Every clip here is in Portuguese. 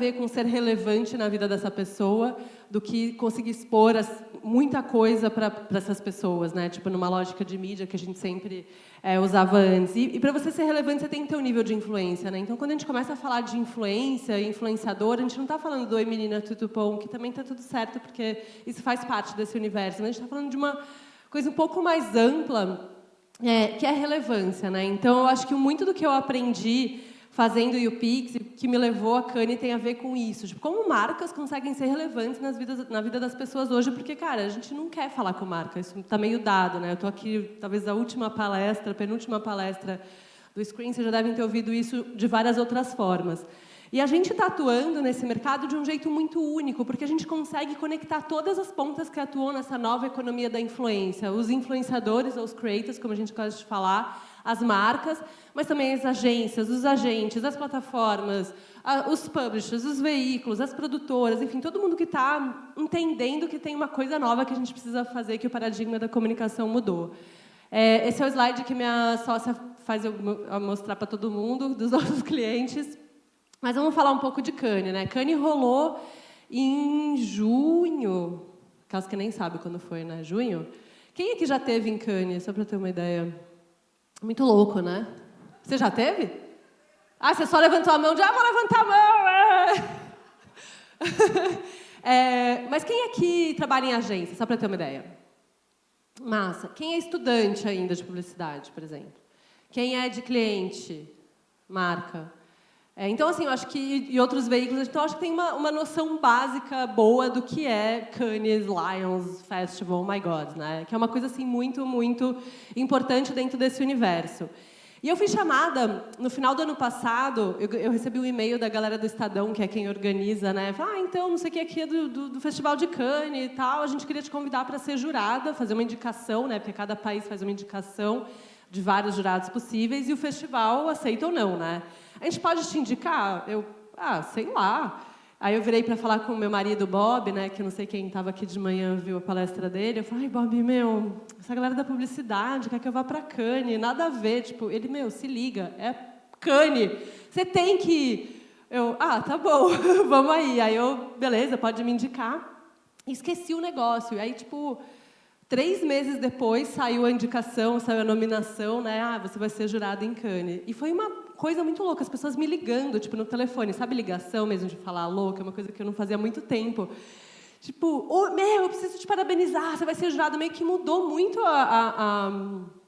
ver com ser relevante na vida dessa pessoa do que conseguir expor muita coisa para essas pessoas, né? Tipo, numa lógica de mídia que a gente sempre usava antes. E para você ser relevante, você tem que ter um nível de influência, né? Então, quando a gente começa a falar de influência e influenciador, a gente não está falando do Oi Menina Tutupom, que também está tudo certo, porque isso faz parte desse universo. Mas a gente está falando de uma coisa um pouco mais ampla, que é a relevância, né? Então, eu acho que muito do que eu aprendi fazendo o YouPix, que me levou a Cannes, tem a ver com isso. Tipo, como marcas conseguem ser relevantes na vida das pessoas hoje, porque, cara, a gente não quer falar com marca, isso está meio dado, né? Eu estou aqui, talvez, a penúltima palestra do Screen, vocês já devem ter ouvido isso de várias outras formas. E a gente está atuando nesse mercado de um jeito muito único, porque a gente consegue conectar todas as pontas que atuam nessa nova economia da influência. Os influenciadores, ou os creators, como a gente gosta de falar, as marcas, mas também as agências, os agentes, as plataformas, os publishers, os veículos, as produtoras, enfim, todo mundo que está entendendo que tem uma coisa nova que a gente precisa fazer, que o paradigma da comunicação mudou. Esse é o slide que minha sócia faz eu mostrar para todo mundo, dos nossos clientes. Mas vamos falar um pouco de Cannes, né? Cannes rolou em junho, caso que nem sabe quando foi, né? Junho? Quem aqui já teve em Cannes, só para ter uma ideia? Muito louco, né? Você já teve? Ah, você só levantou a mão de, vou levantar a mão! Mas quem aqui trabalha em agência, só para ter uma ideia? Massa. Quem é estudante ainda de publicidade, por exemplo? Quem é de cliente? Marca. Então, assim, eu acho que, e outros veículos, então, eu acho que tem uma noção básica boa do que é Cannes Lions Festival, oh my God, né? Que é uma coisa, assim, muito, muito importante dentro desse universo. E eu fui chamada, no final do ano passado, eu recebi um e-mail da galera do Estadão, que é quem organiza, né? Então, não sei o que aqui é do Festival de Cannes e tal, a gente queria te convidar para ser jurada, fazer uma indicação, né? Porque cada país faz uma indicação de vários jurados possíveis, e o festival aceita ou não, né? A gente pode te indicar? Sei lá. Aí eu virei para falar com o meu marido, Bob, né, que eu não sei quem estava aqui de manhã viu a palestra dele. Eu falei, Bob, essa galera da publicidade quer que eu vá para Cannes, nada a ver. Tipo, ele, se liga, é Cannes, você tem que ir. Tá bom, vamos aí. Aí beleza, pode me indicar. E esqueci o negócio. E aí, 3 meses depois, saiu a indicação, saiu a nominação, né? Você vai ser jurado em Cannes. E foi uma coisa muito louca, as pessoas me ligando, no telefone. Sabe ligação mesmo de falar alô, que é uma coisa que eu não fazia há muito tempo. Eu preciso te parabenizar, você vai ser jurado. Meio que mudou muito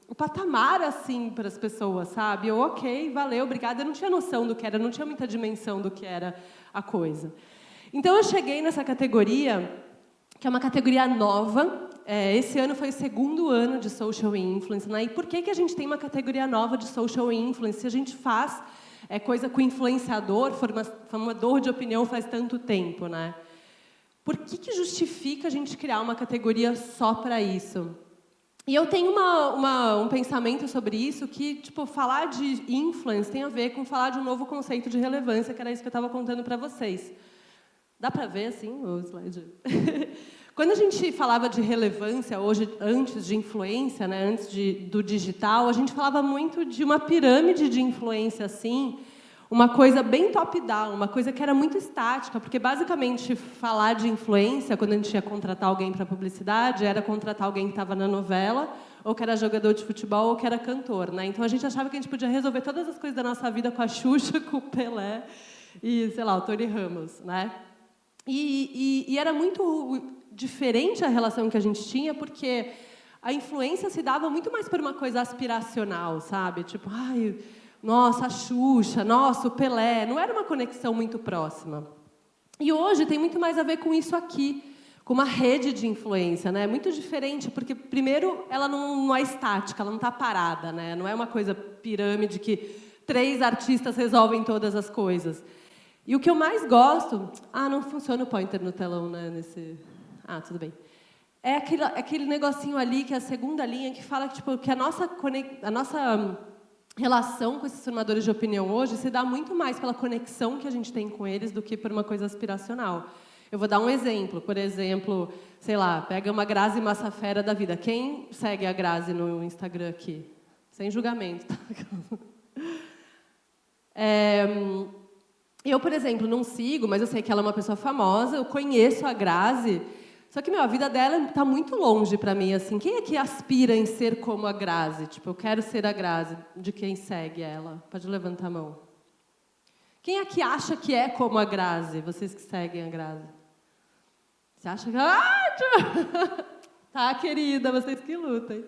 o patamar, assim, para as pessoas, sabe? Ok, valeu, obrigada. Eu não tinha noção do que era, não tinha muita dimensão do que era a coisa. Então, eu cheguei nessa categoria, que é uma categoria nova. Esse ano foi o 2º ano de Social Influence, né? E por que a gente tem uma categoria nova de Social Influence se a gente faz coisa com influenciador, formador de opinião faz tanto tempo, né? Por que justifica a gente criar uma categoria só para isso? E eu tenho um pensamento sobre isso que, falar de influence tem a ver com falar de um novo conceito de relevância, que era isso que eu estava contando para vocês. Dá para ver, assim, o slide? Quando a gente falava de relevância, hoje, antes de influência, né, antes do digital, a gente falava muito de uma pirâmide de influência, assim, uma coisa bem top-down, uma coisa que era muito estática, porque, basicamente, falar de influência, quando a gente ia contratar alguém para publicidade, era contratar alguém que estava na novela, ou que era jogador de futebol, ou que era cantor, né? Então, a gente achava que a gente podia resolver todas as coisas da nossa vida com a Xuxa, com o Pelé e, sei lá, o Tony Ramos, né? E era muito diferente a relação que a gente tinha, porque a influência se dava muito mais por uma coisa aspiracional, sabe? Nossa, a Xuxa, nossa, o Pelé. Não era uma conexão muito próxima. E hoje tem muito mais a ver com isso aqui, com uma rede de influência, né? Muito diferente, porque, primeiro, ela não é estática, ela não está parada, né? Não é uma coisa pirâmide que 3 artistas resolvem todas as coisas. E o que eu mais gosto... não funciona o pointer no telão, né? Tudo bem. É aquele negocinho ali, que é a segunda linha, que fala que a nossa relação com esses formadores de opinião hoje se dá muito mais pela conexão que a gente tem com eles do que por uma coisa aspiracional. Eu vou dar um exemplo. Por exemplo, sei lá, pega uma Grazi Massafera da vida. Quem segue a Grazi no Instagram aqui? Sem julgamento, tá? Eu, por exemplo, não sigo, mas eu sei que ela é uma pessoa famosa, eu conheço a Grazi, só que, a vida dela está muito longe para mim, assim. Quem é que aspira em ser como a Grazi? Tipo, eu quero ser a Grazi, de quem segue ela. Pode levantar a mão. Quem é que acha que é como a Grazi? Vocês que seguem a Grazi. Você acha que... Tá, querida, vocês que lutem.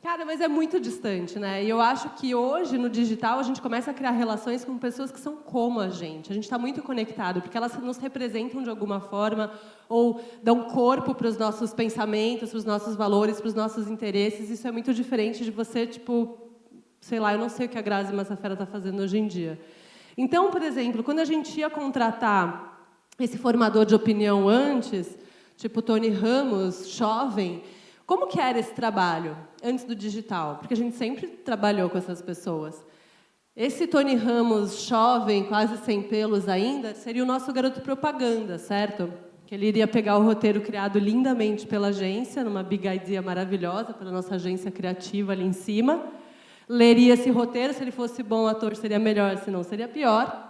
Cara, mas é muito distante, né? E eu acho que hoje, no digital, a gente começa a criar relações com pessoas que são como a gente. A gente está muito conectado, porque elas nos representam de alguma forma, ou dão corpo para os nossos pensamentos, para os nossos valores, para os nossos interesses. Isso é muito diferente de você, tipo, sei lá, eu não sei o que a Grazi Massafera está fazendo hoje em dia. Então, por exemplo, quando a gente ia contratar esse formador de opinião antes, tipo Tony Ramos, jovem, como que era esse trabalho antes do digital? Porque a gente sempre trabalhou com essas pessoas. Esse Tony Ramos, jovem, quase sem pelos ainda, seria o nosso garoto propaganda, certo? Que ele iria pegar o roteiro criado lindamente pela agência, numa big idea maravilhosa, pela nossa agência criativa ali em cima. Leria esse roteiro, se ele fosse bom ator seria melhor, se não seria pior.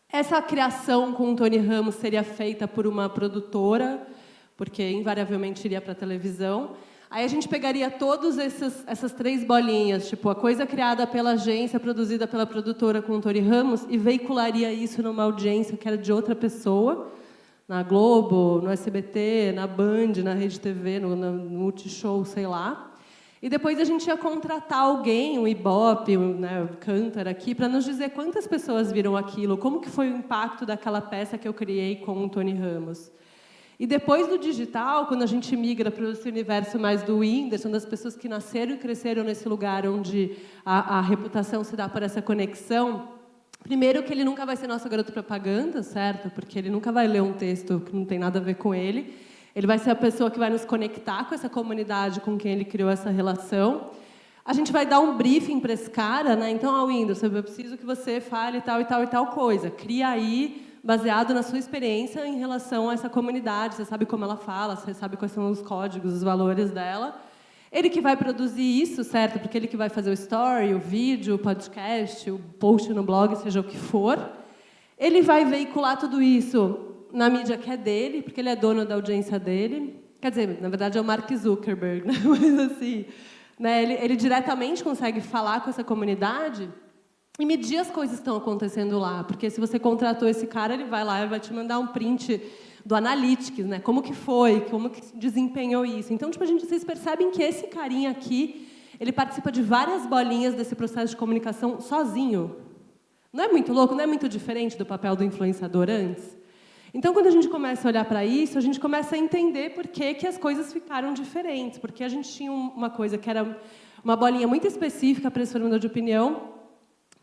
Essa criação com o Tony Ramos seria feita por uma produtora, porque invariavelmente iria para a televisão. Aí a gente pegaria todas essas 3 bolinhas, tipo, a coisa criada pela agência, produzida pela produtora com o Tony Ramos, e veicularia isso numa audiência que era de outra pessoa, na Globo, no SBT, na Band, na Rede TV, no Multishow, sei lá. E depois a gente ia contratar alguém, um Ibope, um Cantor aqui, para nos dizer quantas pessoas viram aquilo, como que foi o impacto daquela peça que eu criei com o Tony Ramos. E depois do digital, quando a gente migra para esse universo mais do Whindersson, das pessoas que nasceram e cresceram nesse lugar onde a reputação se dá por essa conexão, primeiro que ele nunca vai ser nosso garoto propaganda, certo? Porque ele nunca vai ler um texto que não tem nada a ver com ele. Ele vai ser a pessoa que vai nos conectar com essa comunidade com quem ele criou essa relação. A gente vai dar um briefing para esse cara, né? Então, Whindersson, eu preciso que você fale tal e tal e tal coisa. Cria aí, baseado na sua experiência em relação a essa comunidade, você sabe como ela fala, você sabe quais são os códigos, os valores dela. Ele que vai produzir isso, certo? Porque ele que vai fazer o story, o vídeo, o podcast, o post no blog, seja o que for. Ele vai veicular tudo isso na mídia que é dele, porque ele é dono da audiência dele. Quer dizer, na verdade é o Mark Zuckerberg, né? Mas assim, né? Ele diretamente consegue falar com essa comunidade e medir as coisas que estão acontecendo lá, porque se você contratou esse cara, ele vai lá e vai te mandar um print do Analytics, né? Como que foi, como que desempenhou isso. Então, tipo, vocês percebem que esse carinha aqui, ele participa de várias bolinhas desse processo de comunicação sozinho. Não é muito louco? Não é muito diferente do papel do influenciador antes? Então, quando a gente começa a olhar para isso, a gente começa a entender por que as coisas ficaram diferentes, porque a gente tinha uma coisa que era uma bolinha muito específica para esse formador de opinião,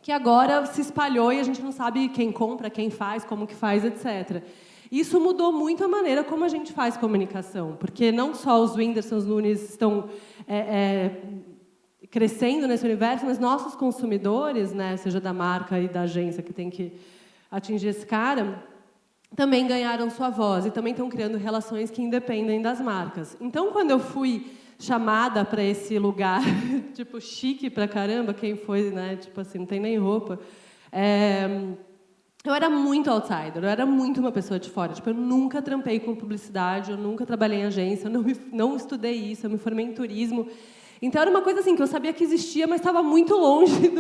que agora se espalhou e a gente não sabe quem compra, quem faz, como que faz, etc. Isso mudou muito a maneira como a gente faz comunicação, porque não só os Whindersson Nunes estão crescendo nesse universo, mas nossos consumidores, né, seja da marca e da agência que tem que atingir esse cara, também ganharam sua voz e também estão criando relações que independem das marcas. Então, quando eu fui chamada para esse lugar, tipo, chique pra caramba, quem foi, né? Tipo assim, não tem nem roupa. Eu era muito outsider, eu era muito uma pessoa de fora. Tipo, eu nunca trampei com publicidade, eu nunca trabalhei em agência, eu não estudei isso, eu me formei em turismo. Então, era uma coisa assim, que eu sabia que existia, mas estava muito longe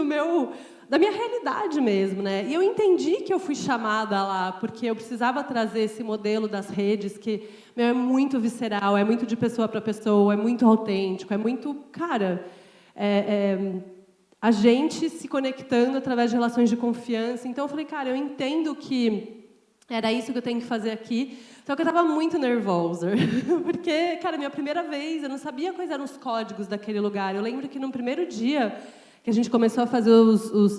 da minha realidade mesmo, né? E eu entendi que eu fui chamada lá, porque eu precisava trazer esse modelo das redes, que é muito visceral, é muito de pessoa para pessoa, é muito autêntico, é muito, cara, a gente se conectando através de relações de confiança. Então, eu falei, cara, eu entendo que era isso que eu tenho que fazer aqui, só que eu estava muito nervosa, porque, cara, minha primeira vez, eu não sabia quais eram os códigos daquele lugar. Eu lembro que no primeiro dia que a gente começou a fazer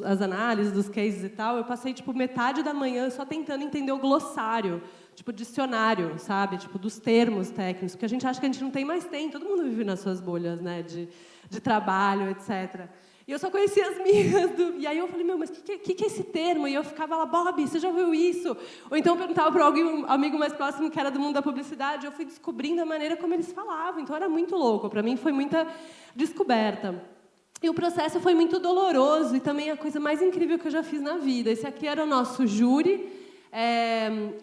as análises dos cases e tal, eu passei, tipo, metade da manhã só tentando entender o glossário, tipo, dicionário, sabe? Tipo, dos termos técnicos, que a gente acha que a gente não tem, mas tem. Todo mundo vive nas suas bolhas, né? De trabalho, etc. E eu só conhecia as minhas. E aí eu falei, mas o que é esse termo? E eu ficava lá, Bob, você já ouviu isso? Ou então eu perguntava para um amigo mais próximo que era do mundo da publicidade, eu fui descobrindo a maneira como eles falavam. Então era muito louco. Para mim foi muita descoberta. E o processo foi muito doloroso e também a coisa mais incrível que eu já fiz na vida. Esse aqui era o nosso júri.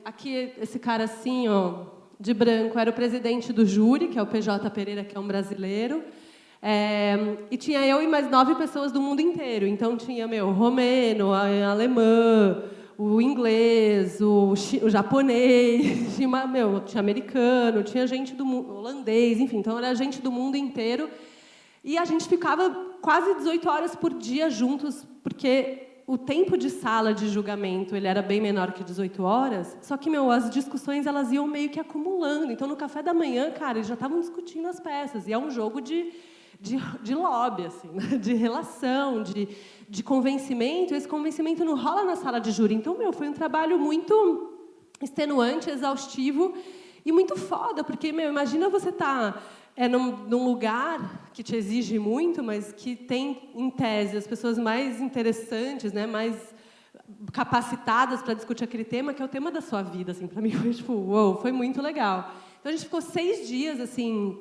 Aqui, esse cara assim, ó, de branco, era o presidente do júri, que é o PJ Pereira, que é um brasileiro. E tinha eu e mais 9 pessoas do mundo inteiro. Então, tinha, o romeno, a alemã, o inglês, o japonês, tinha americano, tinha gente do mundo, holandês, enfim. Então, era gente do mundo inteiro. E a gente ficava quase 18 horas por dia juntos, porque o tempo de sala de julgamento ele era bem menor que 18 horas, só que, as discussões elas iam meio que acumulando. Então, no café da manhã, cara, eles já estavam discutindo as peças. E é um jogo de lobby, assim, né? De relação, de convencimento. E esse convencimento não rola na sala de júri. Então, foi um trabalho muito extenuante, exaustivo e muito foda, porque, imagina você estar num lugar que te exige muito, mas que tem, em tese, as pessoas mais interessantes, né, mais capacitadas para discutir aquele tema, que é o tema da sua vida. Assim, para mim, foi tipo, uou, foi muito legal. Então, a gente ficou 6 dias, assim,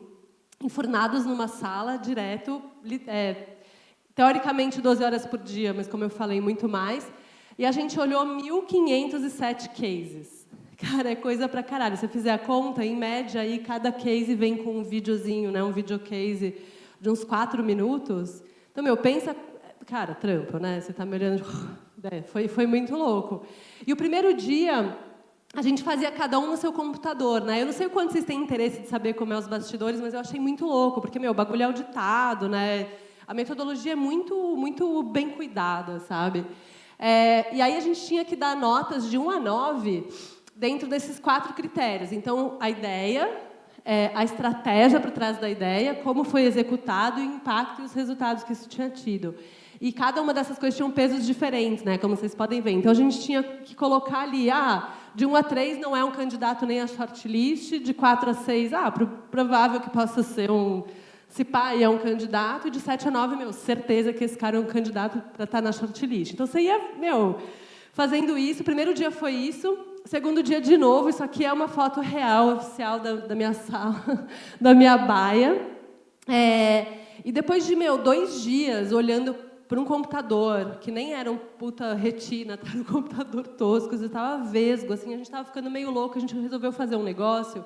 enfurnados numa sala, direto, teoricamente 12 horas por dia, mas, como eu falei, muito mais. E a gente olhou 1.507 cases. Cara, é coisa pra caralho. Se você fizer a conta, em média, aí, cada case vem com um videozinho, né? Um videocase de uns 4 minutos. Então, pensa... Cara, trampo, né? Você tá me olhando... Foi muito louco. E o primeiro dia, a gente fazia cada um no seu computador, né? Eu não sei o quanto vocês têm interesse de saber como é os bastidores, mas eu achei muito louco, porque, o bagulho é auditado, né? A metodologia é muito, muito bem cuidada, sabe? E aí a gente tinha que dar notas de 1 a 9... dentro desses 4 critérios. Então, a ideia, a estratégia por trás da ideia, como foi executado, o impacto e os resultados que isso tinha tido. E cada uma dessas coisas tinham pesos diferentes, né, como vocês podem ver. Então, a gente tinha que colocar ali, de 1 a 3 não é um candidato nem a shortlist, de 4 a 6, provável que possa ser se pá, é um candidato, e de 7 a 9, certeza que esse cara é um candidato para estar na shortlist. Então, você ia, fazendo isso. O primeiro dia foi isso. Segundo dia, de novo, isso aqui é uma foto real, oficial da minha sala, da minha baia. E depois de, 2 dias olhando para um computador, que nem era um puta retina, era um computador tosco, estava vesgo, assim, a gente estava ficando meio louco, a gente resolveu fazer um negócio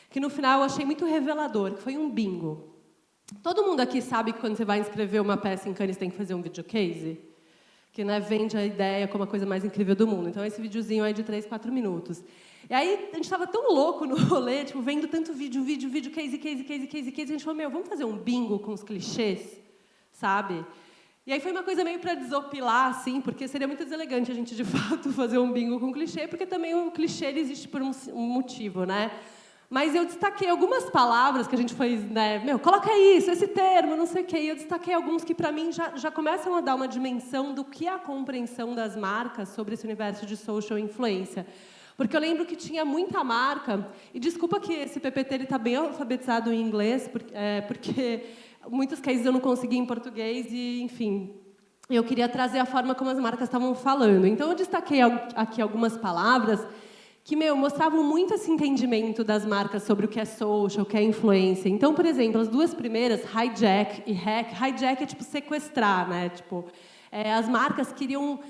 que, no final, eu achei muito revelador, que foi um bingo. Todo mundo aqui sabe que, quando você vai inscrever uma peça em Cannes, tem que fazer um videocase? Que, né, vende a ideia como a coisa mais incrível do mundo. Então, esse videozinho aí de 3, 4 minutos. E aí, a gente estava tão louco no rolê, vendo tanto vídeo, case, a gente falou, vamos fazer um bingo com os clichês, sabe? E aí foi uma coisa meio para desopilar, assim, porque seria muito deselegante a gente, de fato, fazer um bingo com clichê, porque também o clichê existe por um motivo, né? Mas eu destaquei algumas palavras que a gente foi, né, coloca isso, esse termo, não sei o quê. E eu destaquei alguns que, para mim, já começam a dar uma dimensão do que é a compreensão das marcas sobre esse universo de social influência. Porque eu lembro que tinha muita marca, e desculpa que esse PPT está bem alfabetizado em inglês, porque muitos cases eu não consegui em português, e, enfim, eu queria trazer a forma como as marcas estavam falando. Então, eu destaquei aqui algumas palavras que, mostravam muito esse entendimento das marcas sobre o que é social, o que é influência. Então, por exemplo, as 2 primeiras, hijack e hack. Hijack é, sequestrar, né? As marcas queriam,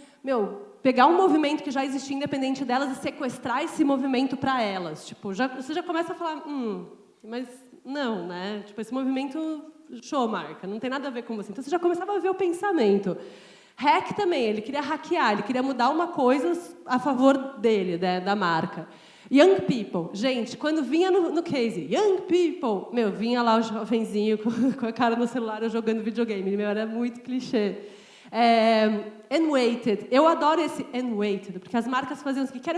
pegar um movimento que já existia independente delas e sequestrar esse movimento para elas. Você já começa a falar, mas não, né? Esse movimento, show, marca, não tem nada a ver com você. Então, você já começava a ver o pensamento. Hack também, ele queria hackear, ele queria mudar uma coisa a favor dele, né, da marca. Young people. Gente, quando vinha no case, young people, vinha lá o jovenzinho com a cara no celular jogando videogame. Era muito clichê. Unweighted. Eu adoro esse unweighted, porque as marcas faziam assim, o que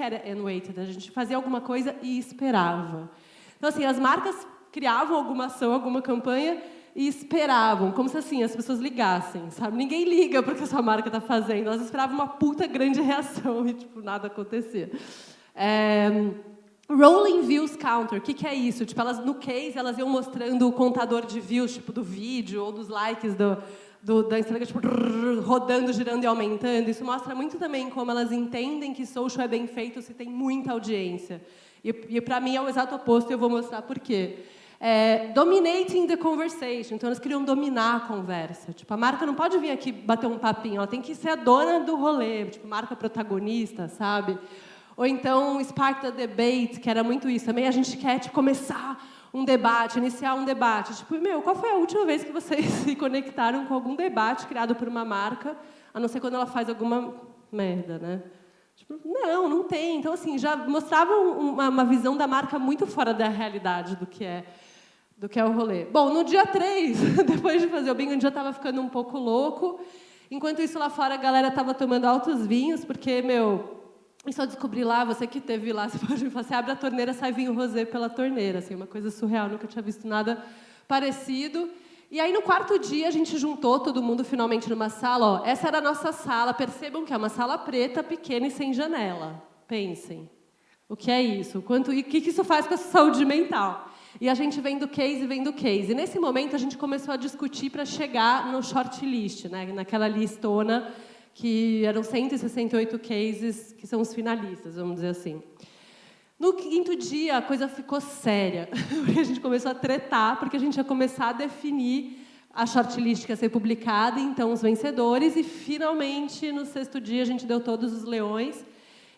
era unweighted? A gente fazia alguma coisa e esperava. Então, assim, as marcas criavam alguma ação, alguma campanha, e esperavam, como se, assim, as pessoas ligassem, sabe? Ninguém liga para o que a sua marca está fazendo. Elas esperavam uma puta grande reação e, nada acontecia. Rolling Views Counter, o que é isso? No case, elas iam mostrando o contador de views, do vídeo ou dos likes da Instagram, rodando, girando e aumentando. Isso mostra muito também como elas entendem que social é bem feito se tem muita audiência. E para mim, é o exato oposto, e eu vou mostrar por quê. dominating the conversation. Então, elas queriam dominar a conversa. Tipo, a marca não pode vir aqui bater um papinho, ela tem que ser a dona do rolê, tipo, marca protagonista, sabe? Ou então, spark the debate, que era muito isso. Também a gente quer tipo, começar um debate, iniciar um debate. Tipo, qual foi a última vez que vocês se conectaram com algum debate criado por uma marca, a não ser quando ela faz alguma merda, né? Tipo, não tem. Então, assim, já mostrava uma visão da marca muito fora da realidade do que é o rolê. Bom, no dia 3, depois de fazer o bingo, a gente já estava ficando um pouco louco. Enquanto isso, lá fora, a galera estava tomando altos vinhos, porque, isso eu descobri lá, você que teve lá, você pode me falar, você abre a torneira, sai vinho rosé pela torneira, assim, uma coisa surreal, nunca tinha visto nada parecido. E aí, no quarto dia, a gente juntou todo mundo finalmente numa sala. Ó, essa era a nossa sala. Percebam que é uma sala preta, pequena e sem janela. Pensem. O que é isso? E o que isso faz com a sua saúde mental? E a gente vendo case. E nesse momento, a gente começou a discutir para chegar no shortlist, né? Naquela listona, que eram 168 cases, que são os finalistas, vamos dizer assim. No quinto dia, a coisa ficou séria, porque a gente começou a tretar, porque a gente ia começar a definir a shortlist que ia ser publicada, e então os vencedores, e finalmente, no sexto dia, a gente deu todos os leões,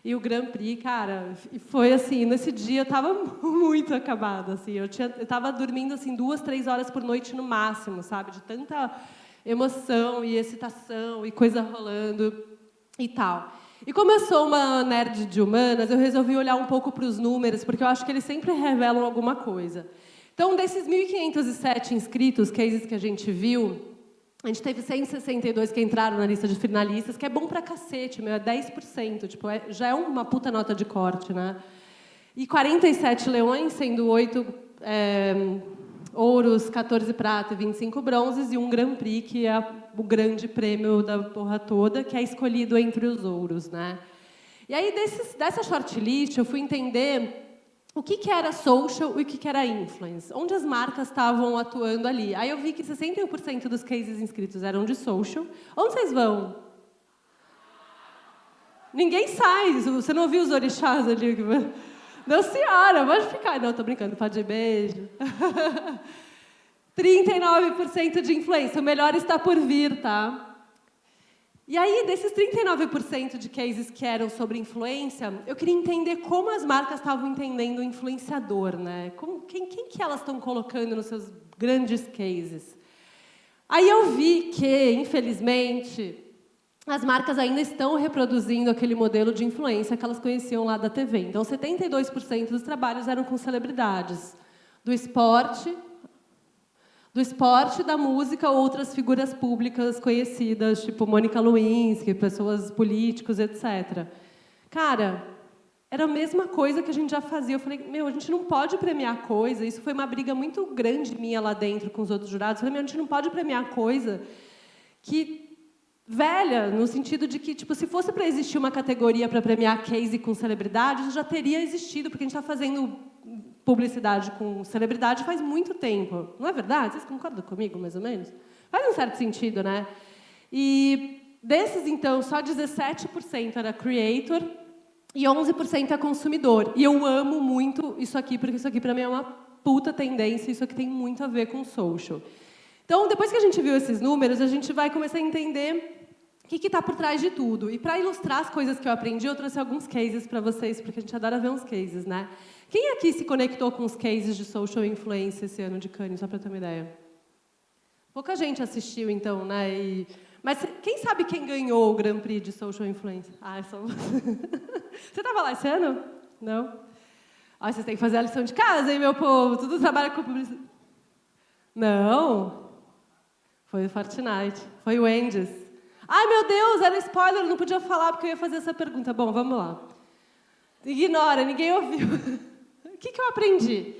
e o Grand Prix, cara, e foi assim, nesse dia eu estava muito acabada, assim, eu estava dormindo assim 2, 3 horas por noite no máximo, sabe, de tanta emoção e excitação e coisa rolando e tal. E como eu sou uma nerd de humanas, eu resolvi olhar um pouco para os números, porque eu acho que eles sempre revelam alguma coisa. Então, desses 1.507 inscritos, cases que a gente viu, a gente teve 162 que entraram na lista de finalistas, que é bom pra cacete, é 10%, tipo, já é uma puta nota de corte, né? E 47 leões, sendo 8 ouros, 14 prata e 25 bronzes, e um Grand Prix, que é o grande prêmio da porra toda, que é escolhido entre os ouros, né? E aí, dessa shortlist, eu fui entender o que era social e o que era influence, onde as marcas estavam atuando ali. Aí eu vi que 61% dos cases inscritos eram de social. Onde vocês vão? Ninguém sai. Você não viu os orixás ali? Não, senhora, pode ficar. Não, tô brincando, pode ir, beijo. 39% de influência, o melhor está por vir, tá? E aí, desses 39% de cases que eram sobre influência, eu queria entender como as marcas estavam entendendo o influenciador, né? Quem que elas estão colocando nos seus grandes cases? Aí eu vi que, infelizmente, as marcas ainda estão reproduzindo aquele modelo de influência que elas conheciam lá da TV. Então, 72% dos trabalhos eram com celebridades do esporte, da música, outras figuras públicas conhecidas, tipo Mônica Lewinsky, pessoas políticos, etc. Cara, era a mesma coisa que a gente já fazia. Eu falei, a gente não pode premiar coisa. Isso foi uma briga muito grande minha lá dentro com os outros jurados. Eu falei, a gente não pode premiar coisa que velha, no sentido de que, tipo, se fosse para existir uma categoria para premiar case com celebridades, já teria existido, porque a gente está fazendo publicidade com celebridade faz muito tempo. Não é verdade? Vocês concordam comigo, mais ou menos? Faz um certo sentido, né? E desses, então, só 17% era creator e 11% é consumidor. E eu amo muito isso aqui, porque isso aqui, para mim, é uma puta tendência, isso aqui tem muito a ver com social. Então, depois que a gente viu esses números, a gente vai começar a entender o que está por trás de tudo. E, para ilustrar as coisas que eu aprendi, eu trouxe alguns cases para vocês, porque a gente adora ver uns cases, né? Quem aqui se conectou com os cases de social influence esse ano de Cannes, só para ter uma ideia? Pouca gente assistiu, então, né? Mas quem sabe quem ganhou o Grand Prix de social influence? Ah, é só você. Você estava lá esse ano? Não? Ah, vocês têm que fazer a lição de casa, hein, meu povo? Tudo trabalha com publicidade. Não. Foi o Fortnite. Foi o Wendy's. Ai, meu Deus, era spoiler, não podia falar porque eu ia fazer essa pergunta. Bom, vamos lá. Ignora, ninguém ouviu. O que eu aprendi?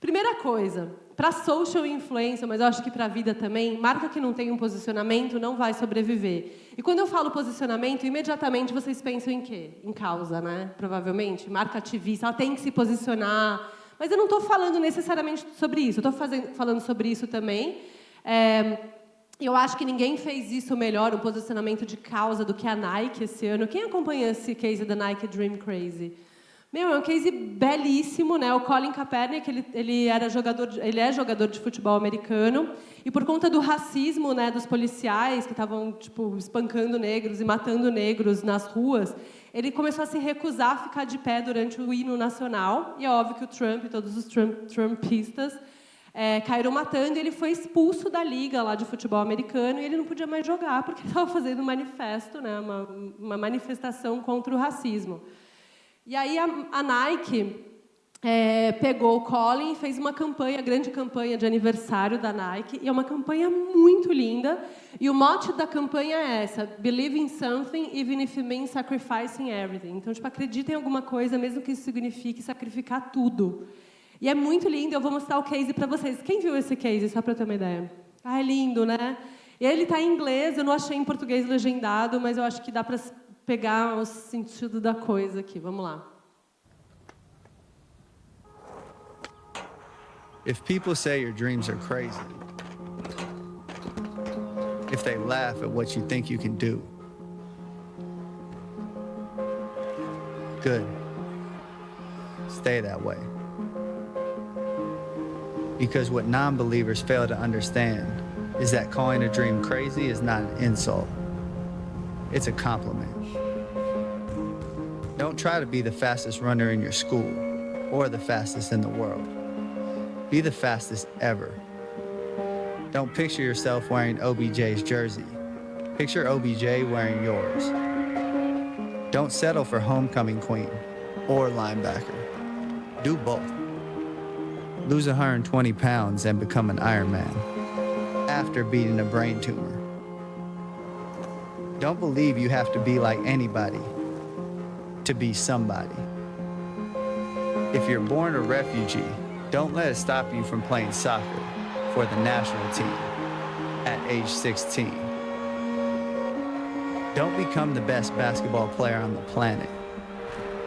Primeira coisa, para social influencer, mas eu acho que para a vida também, marca que não tem um posicionamento não vai sobreviver. E quando eu falo posicionamento, imediatamente vocês pensam em quê? Em causa, né? Provavelmente. Marca ativista, ela tem que se posicionar. Mas eu não estou falando necessariamente sobre isso. Eu estou falando sobre isso também. Eu acho que ninguém fez isso melhor, um posicionamento de causa, do que a Nike esse ano. Quem acompanha esse case da Nike Dream Crazy? Meu, é um case belíssimo, né? O Colin Kaepernick, ele é jogador de futebol americano, e por conta do racismo, né, dos policiais que estavam tipo espancando negros e matando negros nas ruas, ele começou a se recusar a ficar de pé durante o hino nacional. E é óbvio que o Trump e todos os trumpistas caíram matando, e ele foi expulso da liga lá de futebol americano, e ele não podia mais jogar porque ele estava fazendo um manifesto, né, uma manifestação contra o racismo. E aí a Nike pegou o Colin e fez uma campanha, grande campanha de aniversário da Nike, e é uma campanha muito linda, e o mote da campanha é essa: Believe in something, even if it means sacrificing everything. Então, tipo, acredita em alguma coisa, mesmo que isso signifique sacrificar tudo. E é muito lindo, eu vou mostrar o case para vocês. Quem viu esse case, só para eu ter uma ideia? Ah, é lindo, né? E ele está em inglês, eu não achei em português legendado, mas eu acho que dá para pegar o sentido da coisa aqui. Vamos lá. If people say your dreams are crazy, if they laugh at what you think you can do, good. Stay that way. Because what non-believers fail to understand is that calling a dream crazy is not an insult. It's a compliment. Don't try to be the fastest runner in your school or the fastest in the world. Be the fastest ever. Don't picture yourself wearing OBJ's jersey. Picture OBJ wearing yours. Don't settle for homecoming queen or linebacker. Do both. Lose 120 pounds and become an Ironman after beating a brain tumor. Don't believe you have to be like anybody to be somebody. If you're born a refugee, don't let it stop you from playing soccer for the national team at age 16. Don't become the best basketball player on the planet.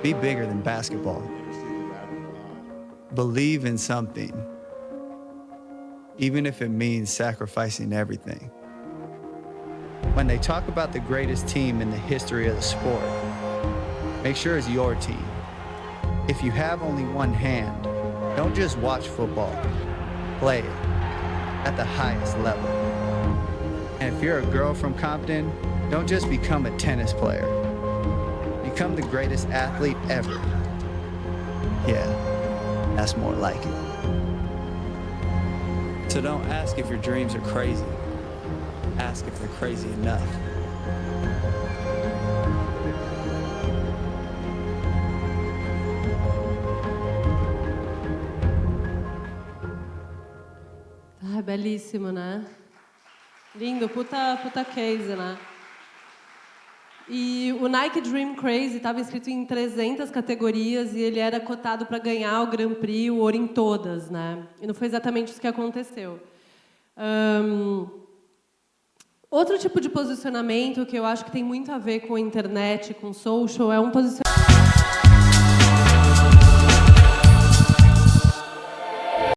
Be bigger than basketball. Believe in something, even if it means sacrificing everything. When they talk about the greatest team in the history of the sport, make sure it's your team. If you have only one hand, don't just watch football, play it at the highest level. And if you're a girl from Compton, don't just become a tennis player. Become the greatest athlete ever. Yeah, that's more like it. So don't ask if your dreams are crazy. Ask if they're crazy enough. Ah, belíssimo, né? Lindo, puta case, né? E o Nike Dream Crazy estava inscrito em 300 categorias e ele era cotado para ganhar o Grand Prix, o ouro em todas, né? E não foi exatamente isso que aconteceu. Outro tipo de posicionamento que eu acho que tem muito a ver com a internet, com social, é um posicionamento